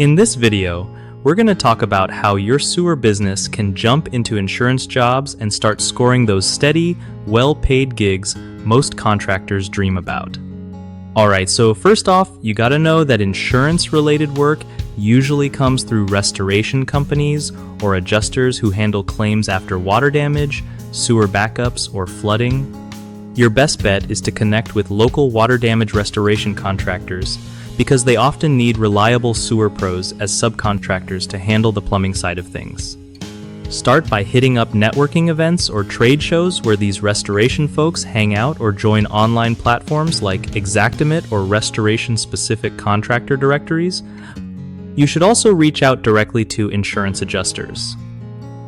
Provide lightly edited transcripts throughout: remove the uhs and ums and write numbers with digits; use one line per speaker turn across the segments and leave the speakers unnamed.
In this video, we're going to talk about how your sewer business can jump into insurance jobs and start scoring those steady, well-paid gigs most contractors dream about. Alright, so first off, you gotta know that insurance-related work usually comes through restoration companies or adjusters who handle claims after water damage, sewer backups, or flooding. Your best bet is to connect with local water damage restoration contractors because they often need reliable sewer pros as subcontractors to handle the plumbing side of things. Start by hitting up networking events or trade shows where these restoration folks hang out, or join online platforms like Xactimate or restoration-specific contractor directories. You should also reach out directly to insurance adjusters.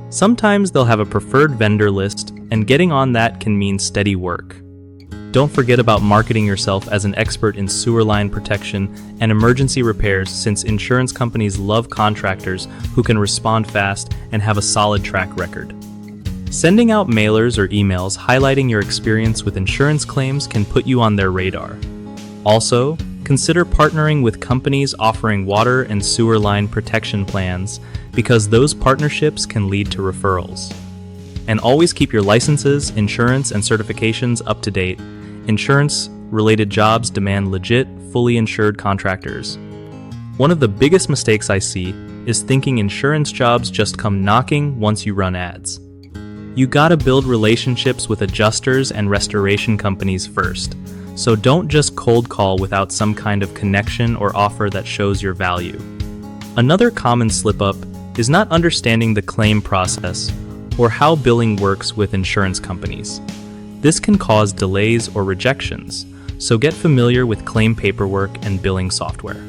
Sometimes they'll have a preferred vendor list, and getting on that can mean steady work. Don't forget about marketing yourself as an expert in sewer line protection and emergency repairs, since insurance companies love contractors who can respond fast and have a solid track record. Sending out mailers or emails highlighting your experience with insurance claims can put you on their radar. Also, consider partnering with companies offering water and sewer line protection plans, because those partnerships can lead to referrals. And always keep your licenses, insurance, and certifications up to date. Insurance-related jobs demand legit, fully insured contractors. One of the biggest mistakes I see is thinking insurance jobs just come knocking once you run ads. You gotta build relationships with adjusters and restoration companies first, so don't just cold call without some kind of connection or offer that shows your value. Another common slip-up is not understanding the claim process or how billing works with insurance companies. This can cause delays or rejections, so get familiar with claim paperwork and billing software.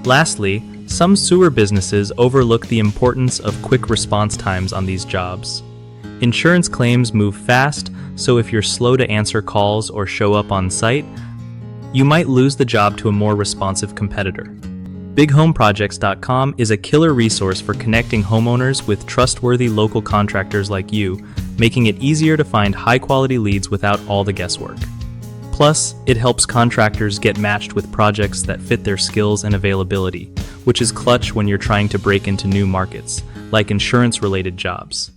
Lastly, some sewer businesses overlook the importance of quick response times on these jobs. Insurance claims move fast, so if you're slow to answer calls or show up on site, you might lose the job to a more responsive competitor. BigHomeProjects.com is a killer resource for connecting homeowners with trustworthy local contractors like you, making it easier to find high-quality leads without all the guesswork. Plus, it helps contractors get matched with projects that fit their skills and availability, which is clutch when you're trying to break into new markets, like insurance-related jobs.